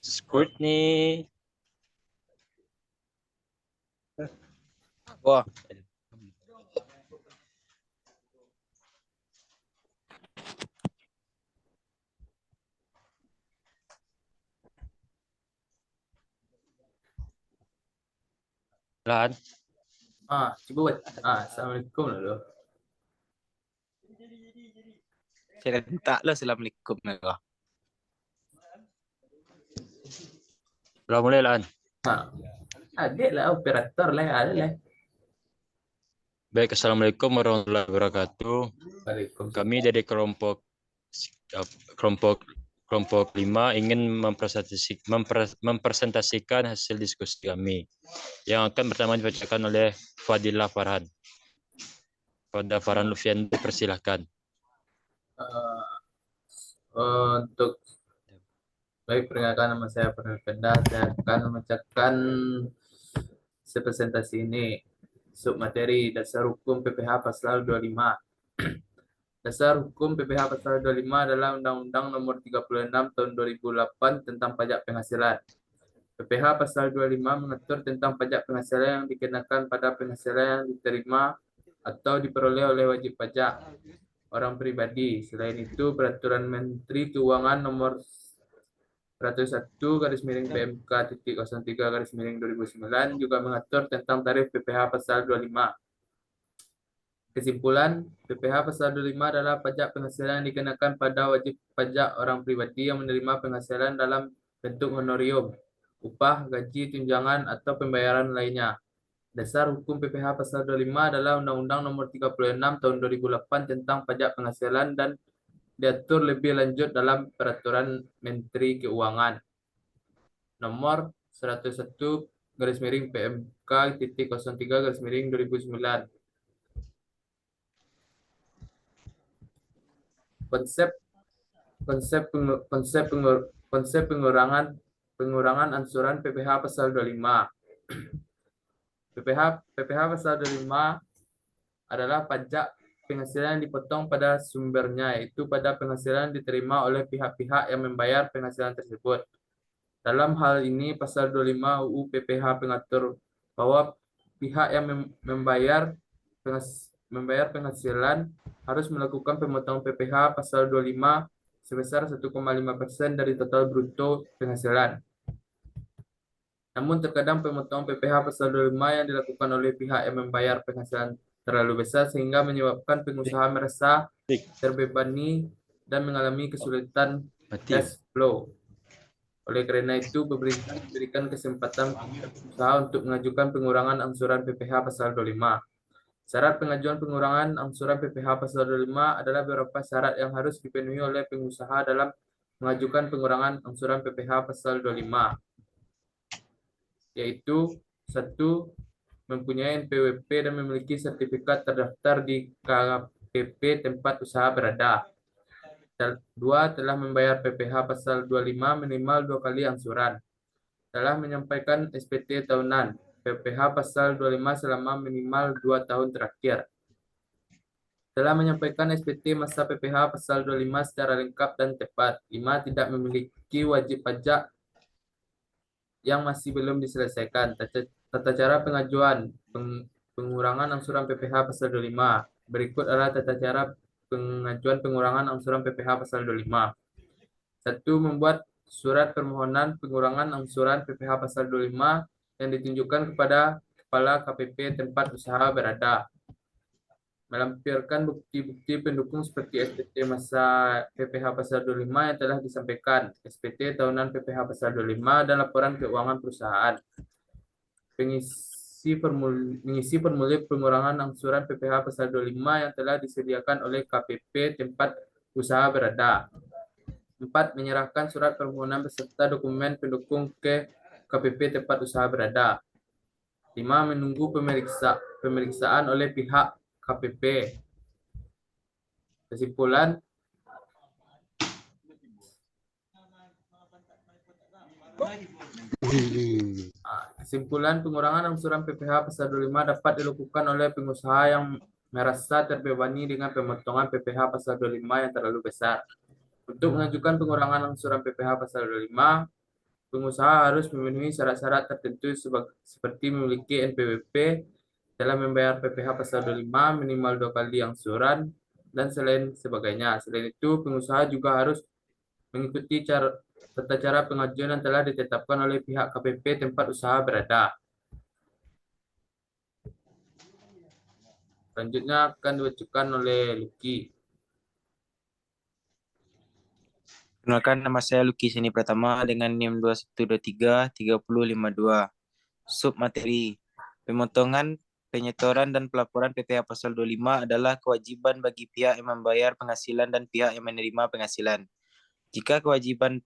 Scrutiny. Wah. Lan. Coba buat. Assalamualaikum dulu. Saya minta lo assalamualaikum ya. Udah mulai Lan. Adik lah operator lah ada lah. Baik, assalamualaikum warahmatullahi wabarakatuh. Waalaikumsalam. Kami dari kelompok kelompok 5 ingin mempresentasikan hasil diskusi kami yang akan pertama dibacakan oleh Fadilah Farhan. Pada Farhan Lufian, dipersilahkan. Untuk baik, perkenalkan nama saya Farhan Fenda. Saya akan membacakan presentasi ini. Submateri Dasar Hukum PPH Pasal 25. Dasar Hukum PPH Pasal 25 adalah Undang-Undang Nomor 36 Tahun 2008 tentang Pajak Penghasilan. PPH Pasal 25 mengatur tentang pajak penghasilan yang dikenakan pada penghasilan yang diterima atau diperoleh oleh wajib pajak orang pribadi. Selain itu, Peraturan Menteri Keuangan Nomor 101/PMK.03/2009 juga mengatur tentang tarif PPH Pasal 25. Kesimpulan, PPH Pasal 25 adalah pajak penghasilan yang dikenakan pada wajib pajak orang pribadi yang menerima penghasilan dalam bentuk honorium, upah, gaji, tunjangan, atau pembayaran lainnya. Dasar hukum PPH Pasal 25 adalah Undang-Undang Nomor 36 Tahun 2008 tentang pajak penghasilan dan diatur lebih lanjut dalam Peraturan Menteri Keuangan Nomor 101/PMK.03/2009. Konsep pengurangan angsuran PPH Pasal 25. PPH Pasal 25 adalah pajak penghasilan yang dipotong pada sumbernya, yaitu pada penghasilan diterima oleh pihak-pihak yang membayar penghasilan tersebut. Dalam hal ini, Pasal 25 UU PPH mengatur bahwa pihak yang membayar penghasilan harus melakukan pemotongan PPH Pasal 25 sebesar 1,5% dari total bruto penghasilan. Namun terkadang pemotongan PPH Pasal 25 yang dilakukan oleh pihak yang membayar penghasilan terlalu besar sehingga menyebabkan pengusaha merasa terbebani dan mengalami kesulitan cash flow. Oleh karena itu, pemerintah memberikan kesempatan usaha untuk mengajukan pengurangan angsuran PPH Pasal 25. Syarat pengajuan pengurangan angsuran PPH Pasal 25 adalah beberapa syarat yang harus dipenuhi oleh pengusaha dalam mengajukan pengurangan angsuran PPH Pasal 25. Yaitu 1. Mempunyai NPWP dan memiliki sertifikat terdaftar di KPP tempat usaha berada. 2. Telah membayar PPH Pasal 25 minimal 2 kali angsuran. Telah menyampaikan SPT tahunan PPH Pasal 25 selama minimal 2 tahun terakhir. Telah menyampaikan SPT masa PPH Pasal 25 secara lengkap dan tepat. 5. Tidak memiliki wajib pajak yang masih belum diselesaikan. Tata cara pengajuan pengurangan angsuran PPH Pasal 25. Berikut adalah tata cara pengajuan pengurangan angsuran PPH Pasal 25. 1. Membuat surat permohonan pengurangan angsuran PPH Pasal 25 yang ditunjukkan kepada Kepala KPP tempat usaha berada. Melampirkan bukti-bukti pendukung seperti SPT masa PPH Pasal 25 yang telah disampaikan, SPT tahunan PPH Pasal 25, dan laporan keuangan perusahaan. Mengisi formulir pengurangan angsuran PPH Pasal 25 yang telah disediakan oleh KPP tempat usaha berada. 4. Menyerahkan surat permohonan beserta dokumen pendukung ke KPP tempat usaha berada. 5. Menunggu pemeriksaan oleh pihak KPP. Kesimpulan, pengurangan angsuran PPH Pasal 25 dapat dilakukan oleh pengusaha yang merasa terbebani dengan pemotongan PPH Pasal 25 yang terlalu besar. Untuk mengajukan pengurangan angsuran PPH Pasal 25, pengusaha harus memenuhi syarat-syarat tertentu seperti memiliki NPWP, telah membayar PPh pasal 25 minimal 2 kali angsuran, dan selain sebagainya. Selain itu, pengusaha juga harus mengikuti tata cara pengajuan yang telah ditetapkan oleh pihak KPP tempat usaha berada. Selanjutnya akan dibacakan oleh Lucky. Perkenalkan, nama saya Lucky Seni Pratama dengan NIM 21233052. Submateri, pemotongan, penyetoran, dan pelaporan PPh pasal 25 adalah kewajiban bagi pihak yang membayar penghasilan dan pihak yang menerima penghasilan. Jika kewajiban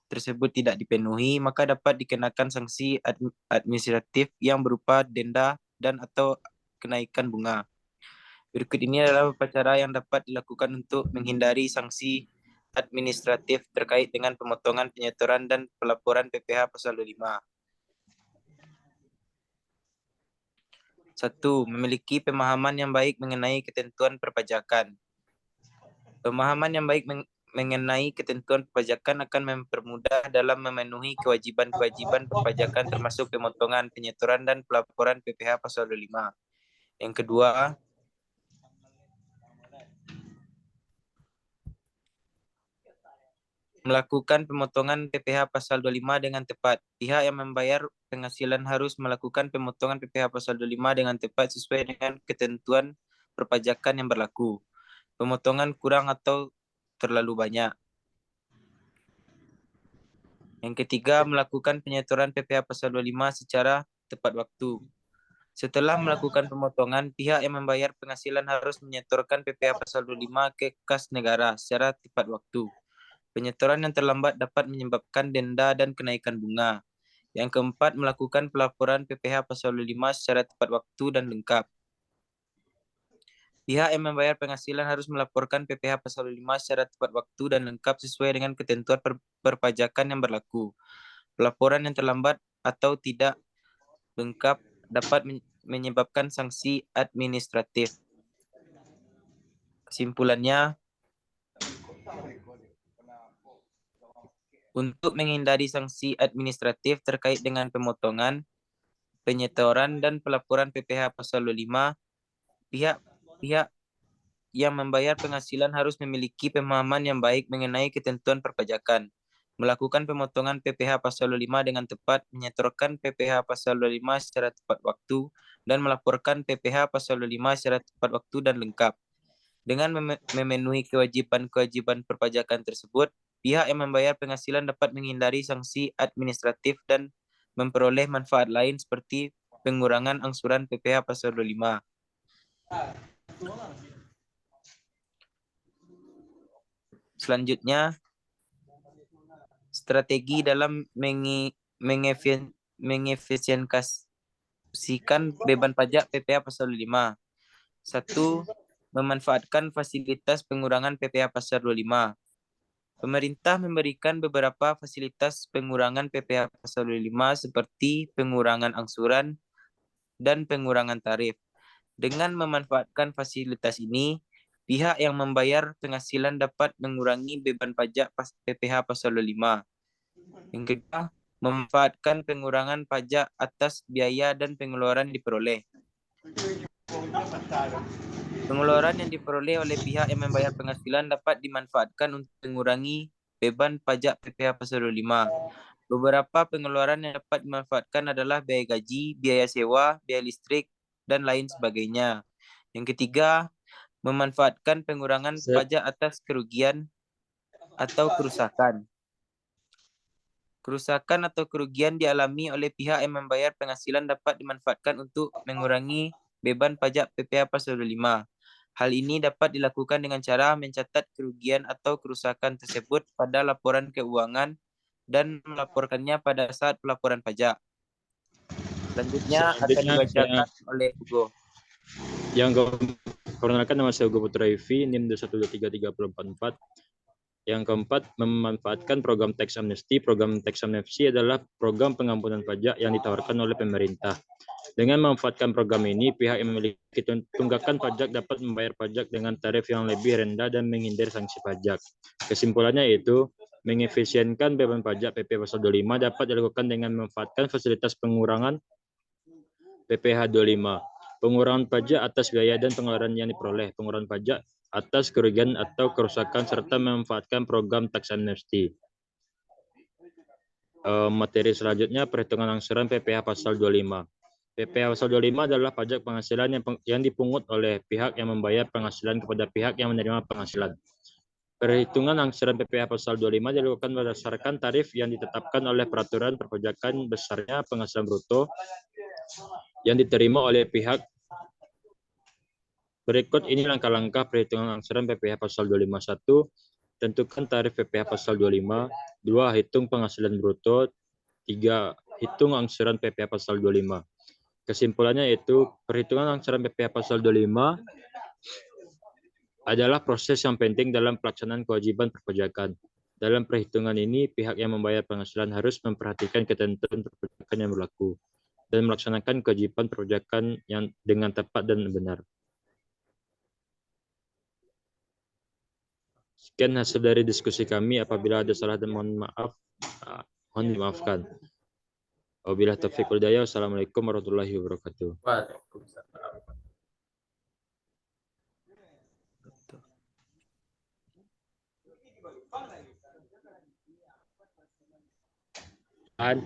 tersebut tidak dipenuhi, maka dapat dikenakan sanksi administratif yang berupa denda dan atau kenaikan bunga. Berikut ini adalah beberapa cara yang dapat dilakukan untuk menghindari sanksi administratif terkait dengan pemotongan, penyetoran, dan pelaporan PPh pasal 25. 1. Memiliki pemahaman yang baik mengenai ketentuan perpajakan. Pemahaman yang baik mengenai ketentuan perpajakan akan mempermudah dalam memenuhi kewajiban-kewajiban perpajakan termasuk pemotongan, penyetoran, dan pelaporan PPh pasal 25. Yang kedua, melakukan pemotongan PPh pasal 25 dengan tepat. Pihak yang membayar penghasilan harus melakukan pemotongan PPh pasal 25 dengan tepat sesuai dengan ketentuan perpajakan yang berlaku. Pemotongan kurang atau terlalu banyak. Yang ketiga, melakukan penyetoran PPh pasal 25 secara tepat waktu. Setelah melakukan pemotongan, pihak yang membayar penghasilan harus menyetorkan PPh pasal 25 ke kas negara secara tepat waktu. Penyetoran yang terlambat dapat menyebabkan denda dan kenaikan bunga. Yang keempat, melakukan pelaporan PPh pasal 25 secara tepat waktu dan lengkap. Pihak yang membayar penghasilan harus melaporkan PPh pasal 25 secara tepat waktu dan lengkap sesuai dengan ketentuan perpajakan yang berlaku. Pelaporan yang terlambat atau tidak lengkap dapat menyebabkan sanksi administratif. Kesimpulannya, untuk menghindari sanksi administratif terkait dengan pemotongan, penyetoran, dan pelaporan PPh pasal 25, pihak yang membayar penghasilan harus memiliki pemahaman yang baik mengenai ketentuan perpajakan, melakukan pemotongan PPh pasal 25 dengan tepat, menyetorkan PPh pasal 25 secara tepat waktu, dan melaporkan PPh pasal 25 secara tepat waktu dan lengkap. Dengan memenuhi kewajiban-kewajiban perpajakan tersebut, pihak yang membayar penghasilan dapat menghindari sanksi administratif dan memperoleh manfaat lain seperti pengurangan angsuran PPh pasal 25. Selanjutnya, strategi dalam mengefisiensikan beban pajak PPh pasal 25. 1. Memanfaatkan fasilitas pengurangan PPh pasal 25. Pemerintah memberikan beberapa fasilitas pengurangan PPh pasal 25 seperti pengurangan angsuran dan pengurangan tarif. Dengan memanfaatkan fasilitas ini, pihak yang membayar penghasilan dapat mengurangi beban pajak PPh pasal 25. Yang kedua, memanfaatkan pengurangan pajak atas biaya dan pengeluaran diperoleh. Pengeluaran yang diperoleh oleh pihak yang membayar penghasilan dapat dimanfaatkan untuk mengurangi beban pajak PPh pasal 25. Beberapa pengeluaran yang dapat dimanfaatkan adalah biaya gaji, biaya sewa, biaya listrik, dan lain sebagainya. Yang ketiga, memanfaatkan pengurangan pajak atas kerugian atau kerusakan. Kerusakan atau kerugian dialami oleh pihak yang membayar penghasilan dapat dimanfaatkan untuk mengurangi beban pajak PPh pasal 25. Hal ini dapat dilakukan dengan cara mencatat kerugian atau kerusakan tersebut pada laporan keuangan dan melaporkannya pada saat pelaporan pajak. Selanjutnya akan dibacakan oleh Hugo. Yang perkenalkan, nama saya Hugo Putra Ivi, NIM 21233044. Yang keempat, memanfaatkan program tax amnesty. Program tax amnesty adalah program pengampunan pajak yang ditawarkan oleh pemerintah. Dengan memanfaatkan program ini, pihak yang memiliki tunggakan pajak dapat membayar pajak dengan tarif yang lebih rendah dan menghindari sanksi pajak. Kesimpulannya yaitu, mengefisienkan beban pajak PP Pasal 25 dapat dilakukan dengan memanfaatkan fasilitas pengurangan PPh 25, pengurangan pajak atas biaya dan pengeluaran yang diperoleh, pengurangan pajak atas kerugian atau kerusakan, serta memanfaatkan program tax amnesty. Materi selanjutnya, perhitungan angsuran PPh Pasal 25. PPh Pasal 25 adalah pajak penghasilan yang dipungut oleh pihak yang membayar penghasilan kepada pihak yang menerima penghasilan. Perhitungan angsuran PPh Pasal 25 dilakukan berdasarkan tarif yang ditetapkan oleh peraturan perpajakan besarnya penghasilan bruto yang diterima oleh pihak. Berikut ini langkah-langkah perhitungan angsuran PPh Pasal 25. 1. Tentukan tarif PPh Pasal 25. 2. Hitung penghasilan bruto. 3. Hitung angsuran PPh Pasal 25. Kesimpulannya yaitu, perhitungan angsuran PPh Pasal 25 adalah proses yang penting dalam pelaksanaan kewajiban perpajakan. Dalam perhitungan ini, pihak yang membayar penghasilan harus memperhatikan ketentuan perpajakan yang berlaku dan melaksanakan kewajiban perpajakan yang dengan tepat dan benar. Sekian hasil dari diskusi kami. Apabila ada salah dan mohon dimaafkan. Wabillahi taufiq wal hidayah. Wassalamualaikum warahmatullahi wabarakatuh. Waalaikumsalam. An